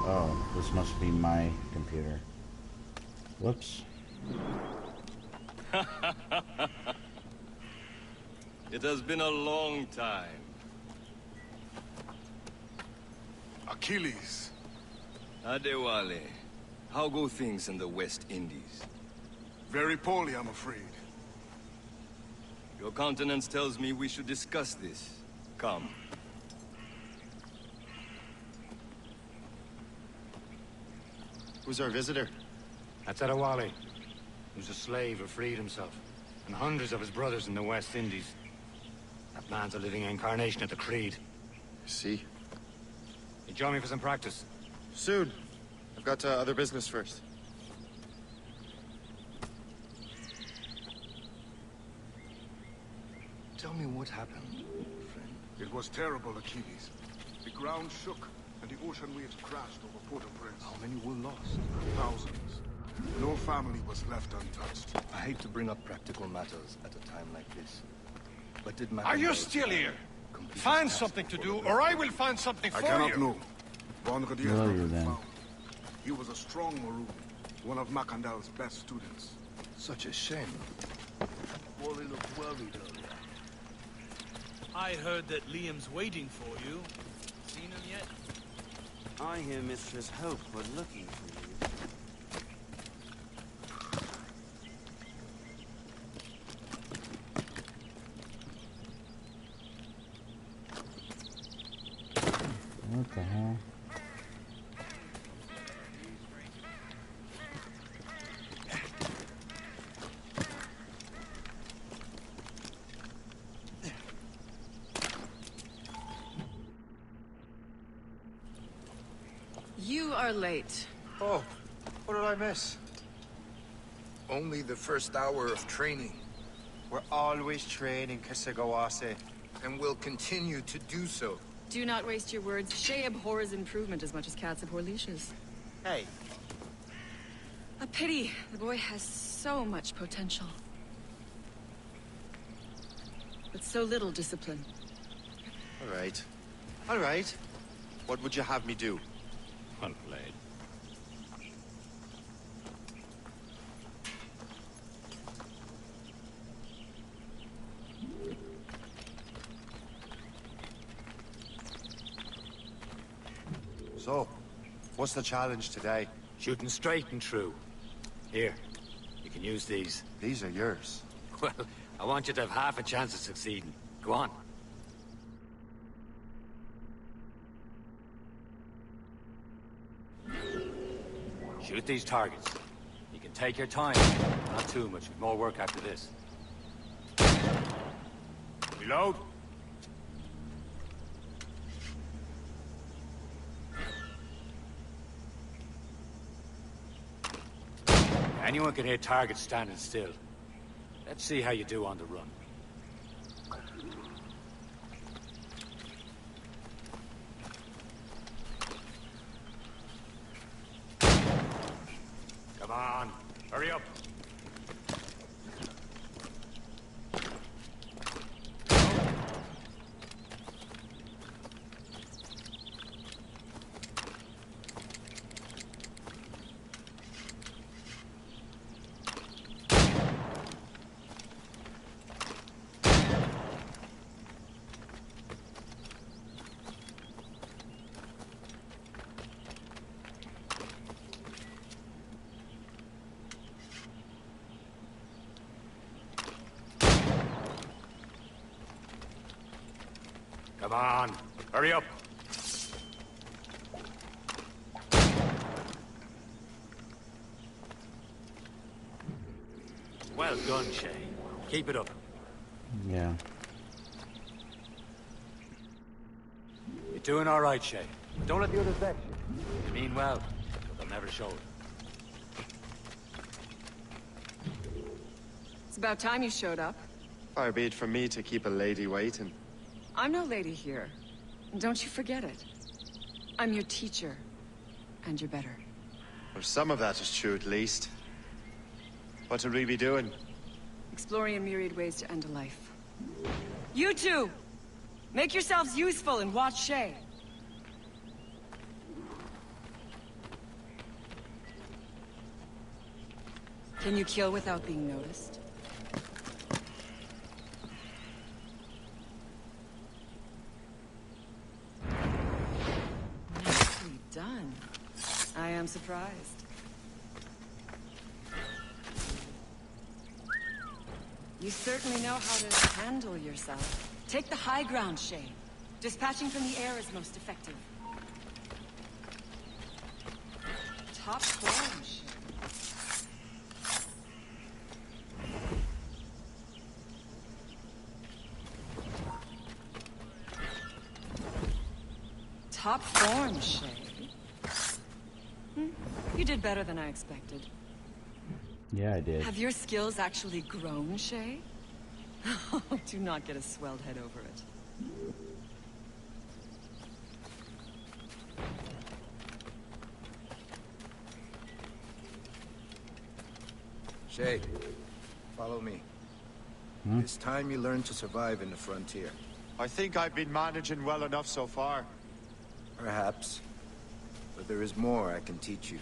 Oh, this must be my computer. Whoops. It has been a long time. Achilles. Adewale, how go things in the West Indies? Very poorly, I'm afraid. Your countenance tells me we should discuss this. Come. Who's our visitor? That's Adewale, who's a slave who freed himself, and hundreds of his brothers in the West Indies. That man's a living incarnation of the Creed. See? You join me for some practice? Soon. I've got other business first. Tell me what happened, friend. It was terrible, Achilles. The ground shook, and the ocean waves crashed over Port-au-Prince. How many were lost? Thousands. No family was left untouched. I hate to bring up practical matters at a time like this. But did Are you still here? Find something to do, or I will find something for you. I cannot know. Von Radier Where are has you been then? found. He was a strong Maroon, one of Macandal's best students. Such a shame. Wally looked worried earlier. I heard that Liam's waiting for you. Seen him yet? I hear Mistress Hope was looking for you. What the hell? You are late. Oh, what did I miss? Only the first hour of training. We're always training, Kasagawase. And will continue to do so. Do not waste your words. Shay abhors improvement as much as cats abhor leashes. Hey. A pity. The boy has so much potential. But so little discipline. All right. All right. What would you have me do? Well played. So, what's the challenge today? Shooting straight and true. Here, you can use these. These are yours. Well, I want you to have half a chance of succeeding. Go on. Shoot these targets. You can take your time. Not too much. We've more work after this. Reload. Anyone can hit targets standing still. Let's see how you do on the run. Come on, hurry up. Come on, hurry up. Well done, Shay. Keep it up. Yeah. You're doing all right, Shay. Don't let the others vex you. You mean well, but they'll never show it. It's about time you showed up. Far be it from me to keep a lady waiting. I'm no lady here. Don't you forget it. I'm your teacher. And you're better. Well, some of that is true, at least. What will we be doing? Exploring a myriad ways to end a life. You two! Make yourselves useful and watch Shay. Can you kill without being noticed? Nicely done. I am surprised. You certainly know how to handle yourself. Take the high ground, Shay. Dispatching from the air is most effective. Top form, Shay. Top form, Shay. You did better than I expected. Yeah, I did. Have your skills actually grown, Shay? Do not get a swelled head over it. Shay, follow me. It's time you learn to survive in the frontier. I think I've been managing well enough so far. Perhaps. But there is more I can teach you.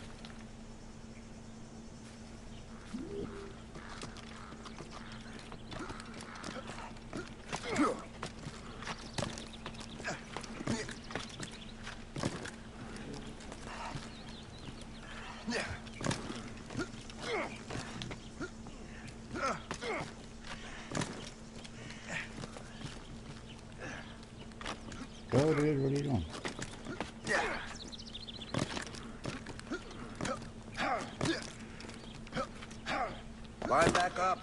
Go, dude. What are you doing? Line back up.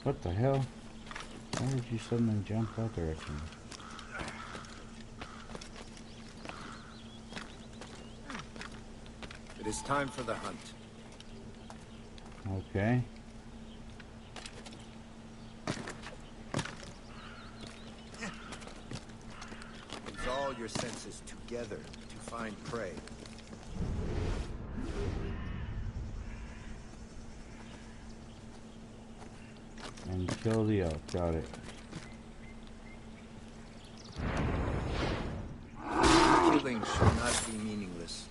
What the hell? Why did you suddenly jump that direction? It is time for the hunt. Okay. Use all your senses together to find prey. And kill the elk. Got it. Killing should not be meaningless.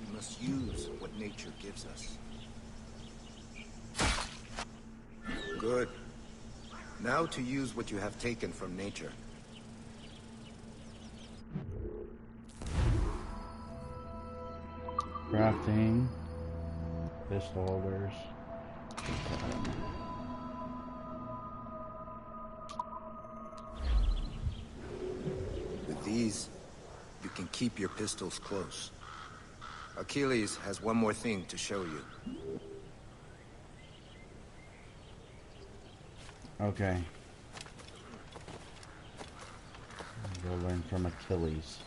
We must use what nature gives us. Good. Now to use what you have taken from nature. Crafting. Pistol holders. With these, you can keep your pistols close. Achilles has one more thing to show you. Okay. Go learn from Achilles.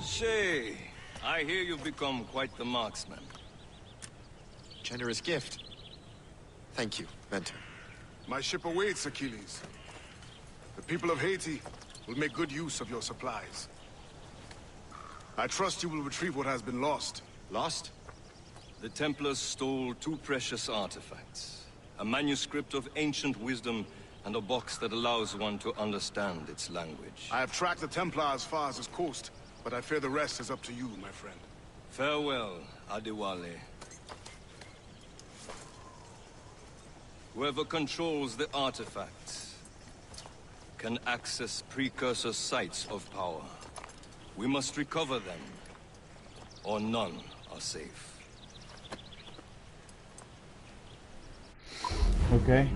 Shay, I hear you've become quite the marksman. Generous gift. Thank you, Mentor. My ship awaits, Achilles. The people of Haiti will make good use of your supplies. I trust you will retrieve what has been lost. Lost? The Templars stole two precious artifacts. A manuscript of ancient wisdom and a box that allows one to understand its language. I have tracked the Templar as far as this coast, but I fear the rest is up to you, my friend. Farewell, Adewale. Whoever controls the artifacts can access precursor sites of power. We must recover them, or none are safe. Okay.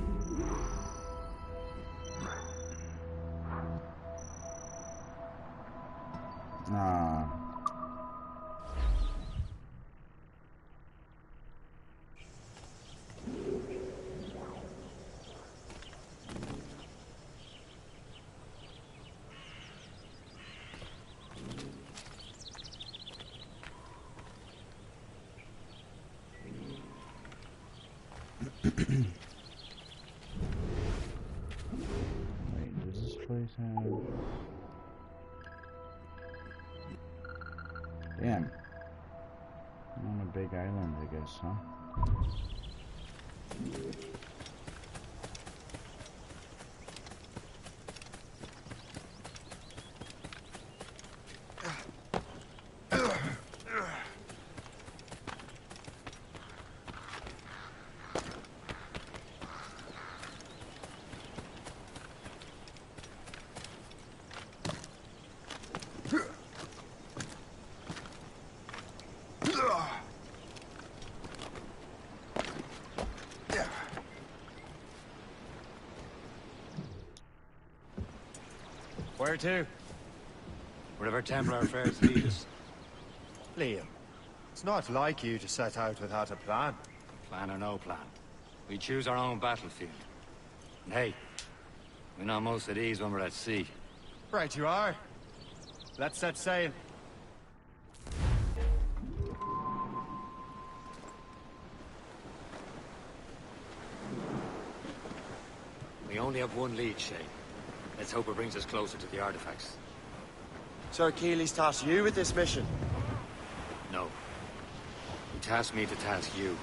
Wait, does this place have... Damn. On a big island, I guess, huh? Where to? Wherever Templar affairs lead us. Liam, it's not like you to set out without a plan. Plan or no plan. We choose our own battlefield. And hey, we know most of these when we're at sea. Right you are. Let's set sail. We only have one lead, Shay. Let's hope it brings us closer to the artifacts. Sir Keeley's tasked you with this mission. No. He tasked me to task you.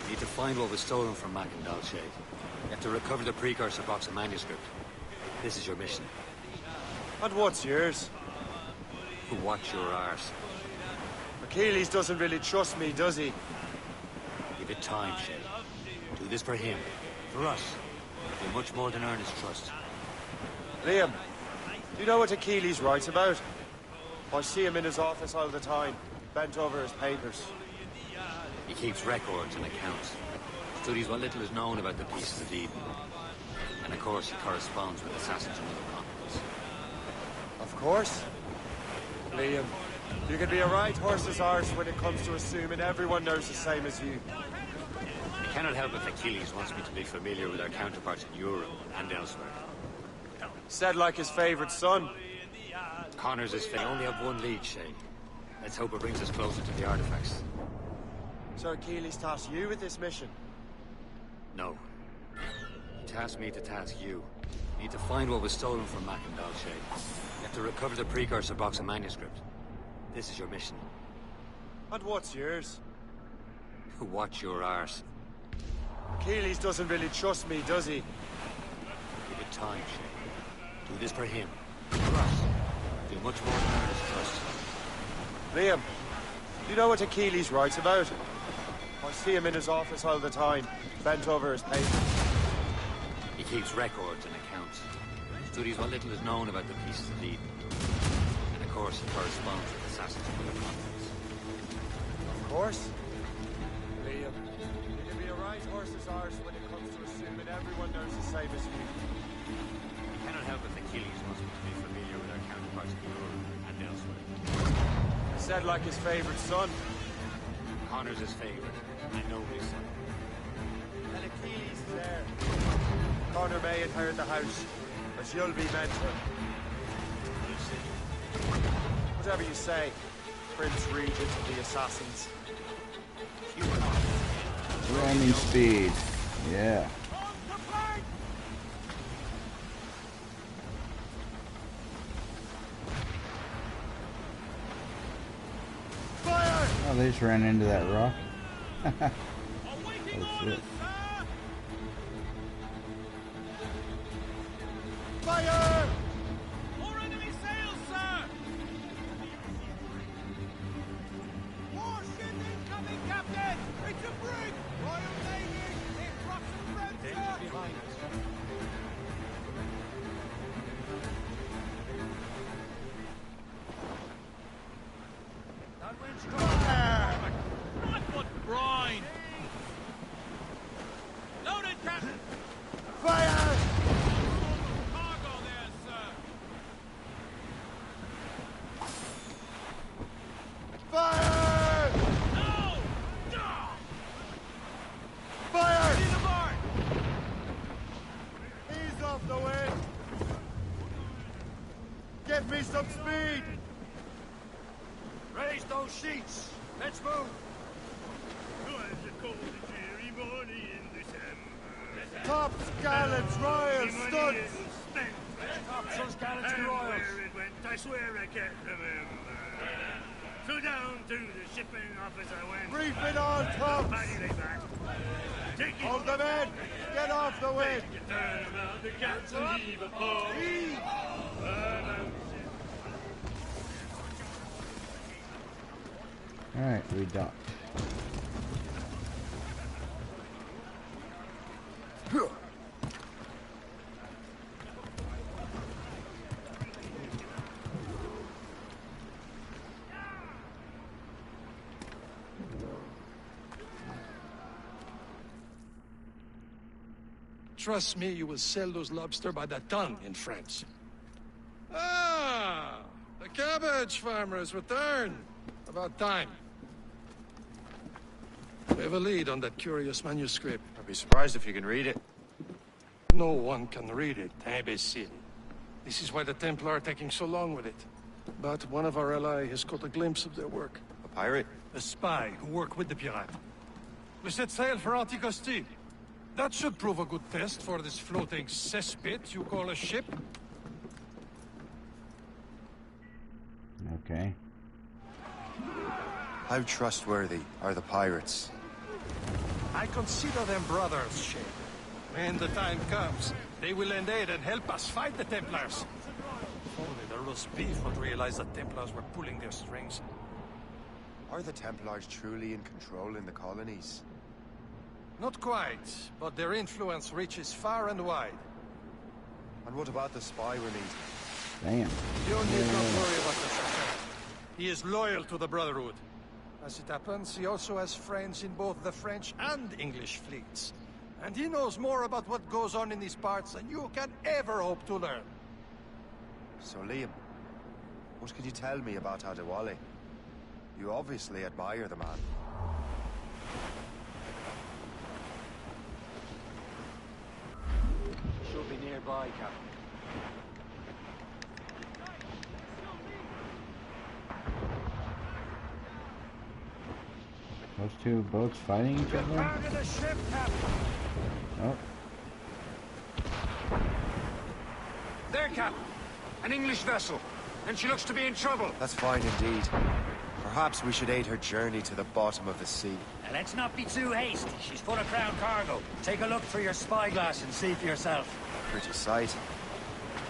We need to find what was stolen from Mac and Dalshay. You have to recover the precursor box of manuscript. This is your mission. And what's yours? Watch your arse. Achilles doesn't really trust me, does he? Give it time, Shay. Do this for him. For us. Do much more than earn his trust. Liam, do you know what Achilles writes about? I see him in his office all the time, bent over his papers. He keeps records and accounts. Studies what little is known about the pieces of Eden. And of course, he corresponds with assassins from other continents. Of course. Liam, you can be a right horse's arse when it comes to assuming everyone knows the same as you. I cannot help if Achilles wants me to be familiar with our counterparts in Europe and elsewhere. Said like his favorite son. Connor's is fate. Only have one lead, Shay. Let's hope it brings us closer to the artifacts. Sir Achilles tasked you with this mission. No. He tasked me to task you. We need to find what was stolen from Mac and Dalshay. You have to recover the precursor box of manuscript. This is your mission. And what's yours? Watch your arse. Achilles doesn't really trust me, does he? Give it time, Shay. Do this for him. For us. Do much more than earn his trust. Liam, do you know what Achilles writes about? I see him in his office all the time, bent over his papers. He keeps records and accounts. Studies what little is known about the pieces of Eden. And of course, he corresponds with assassins from other continents. Of course. Liam, you can be a right horse's arse when it comes to assuming everyone knows the same as you. I cannot help if Achilles wants me to be familiar with our counterparts in Europe and elsewhere. Said like his favorite son. Connor's his favorite. I know his son. And Achilles is there. Connor may inherit the house, but you'll be mentor. Whatever you say, Prince Regent of the Assassins. Ramming speed. Yeah. Oh, they just ran into that rock. Oh shit. Fire! More enemy sails, sir! Warship incoming, Captain! It's a brig! Royal Navy! It's Russian friends, sir! Behind us. That went strong! Right foot brine! Loaded, Captain! Fire! Cargo there, sir! Fire! No! Fire! In the barn! Ease off the wind! Give me some speed! Raise those sheets! Let's move! Twas a cold and dreary morning in December. Tops, gallants, royals, studs! Tops, gallants, and royals. Where it went, I swear I can't remember. So down to the shipping office I went. Brief it all, tops! Paddy lay back. Take it. Hold them in! Get off the wind! You turn around the cats and heave a pole. Alright, we docked. Trust me, you will sell those lobster by the ton in France. Ah, the cabbage farmer has returned. About time. We have a lead on that curious manuscript. I'd be surprised if you can read it. No one can read it, imbecile. This is why the Templar are taking so long with it. But one of our allies has caught a glimpse of their work. A pirate? A spy who worked with the pirate. We set sail for Anticosti. That should prove a good test for this floating cesspit you call a ship. Okay. How trustworthy are the pirates? I consider them brothers, Shane. When the time comes, they will lend aid and help us fight the Templars. If only the roast beef would realize the Templars were pulling their strings. Are the Templars truly in control in the colonies? Not quite, but their influence reaches far and wide. And what about the spy we need? Damn. You need not worry about the Chasseur. He is loyal to the Brotherhood. As it happens, he also has friends in both the French and English fleets. And he knows more about what goes on in these parts than you can ever hope to learn. So Liam, what can you tell me about Adewale? You obviously admire the man. Should be nearby, Captain. Those two boats fighting each other? Back of the ship, Captain! Oh. There, Captain. An English vessel. And she looks to be in trouble. That's fine indeed. Perhaps we should aid her journey to the bottom of the sea. Now, let's not be too hasty. She's full of crown cargo. Take a look through your spyglass and see for yourself. Pretty sight.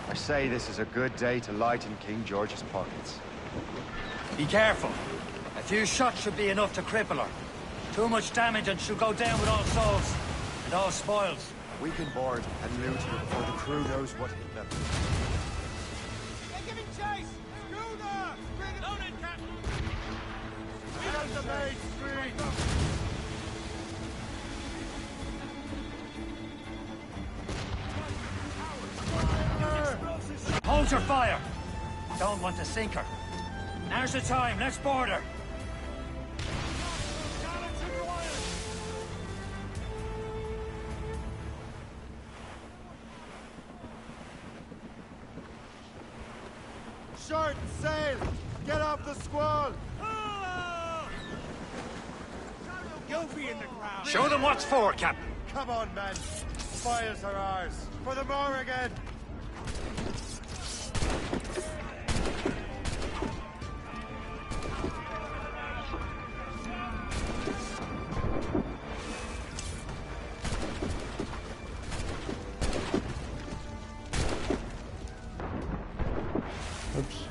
I say this is a good day to lighten King George's pockets. Be careful. A few shots should be enough to cripple her. Too much damage and she'll go down with all souls. And all spoils. We can board and loot her before the crew knows what hit them. They're giving chase! Schooner! Loaded, Captain! How's the main street? Hold your fire! Don't want to sink her. Now's the time, let's board her! Short sail! Get off the squall! You'll be in the crowd! Show them what's for, Captain. Come on, men! Spoils are ours! For the more again! Oops.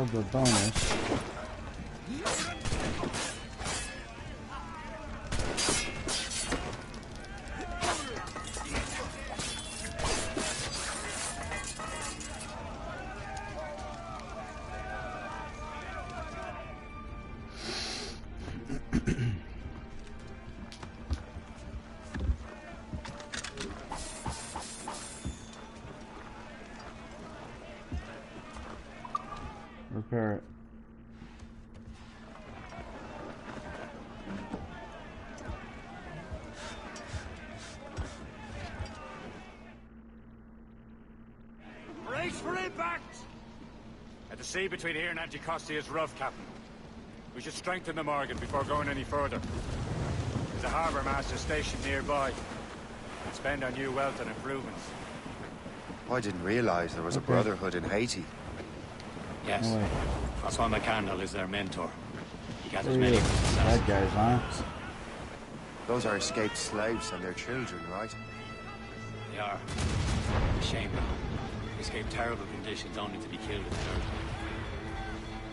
failed the bonus. Repair it. Brace for impact! The sea between here and Anticosti is rough, Captain. We should strengthen the Morgan before going any further. There's a harbour master stationed nearby. And spend our new wealth on improvements. I didn't realize there was a brotherhood in Haiti. Yes. No way. Francois McCandle is their mentor. He gathers Where many are you? Bad guys, huh? Those are escaped slaves and their children, right? They are. Shame. They escape terrible conditions only to be killed in the dirt.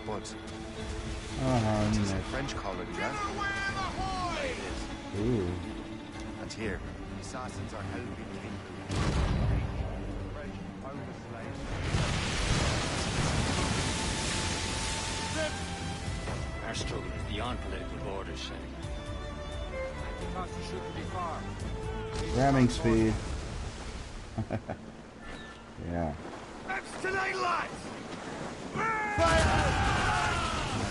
But Oh, it is a French colony, yeah? It is. Ooh. And here, the assassins are helping King French own the slaves. Our struggle is beyond political borders, Shane. Anticosti shouldn't be far. Ramming speed. Yeah. That's tonight, lads!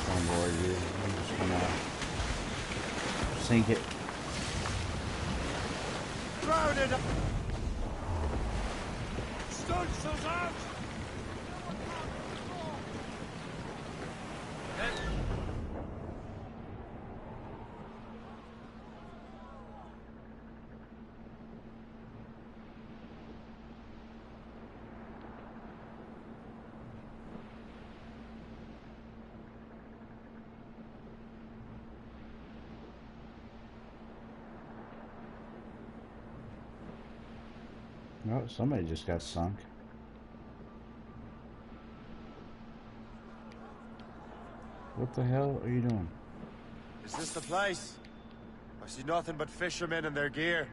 Come on board, dude. I'm just gonna sink it. Crowded! Stunts out! Oh, somebody just got sunk. What the hell are you doing? Is this the place? I see nothing but fishermen and their gear.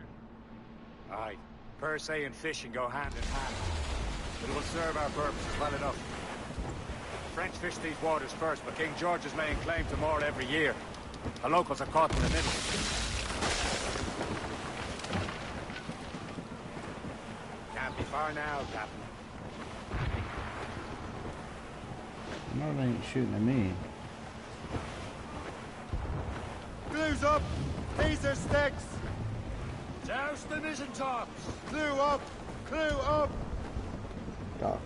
Aye. Per se and fishing go hand in hand. It will serve our purposes well enough. The French fish these waters first, but King George is laying claim to more every year. The locals are caught in the middle. Can't be far now, Captain. No, they ain't shooting at me. Glue's up! Taser sticks! Douse the mizzen tops! Glue up! Glue up! Doc.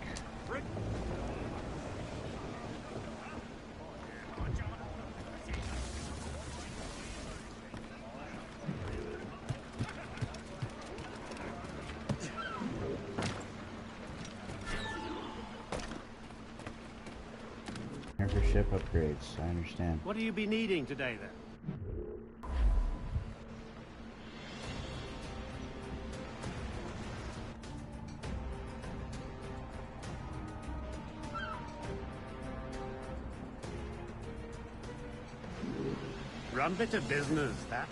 Here for ship upgrades, I understand. What do you be needing today, then? Run bit of business, that.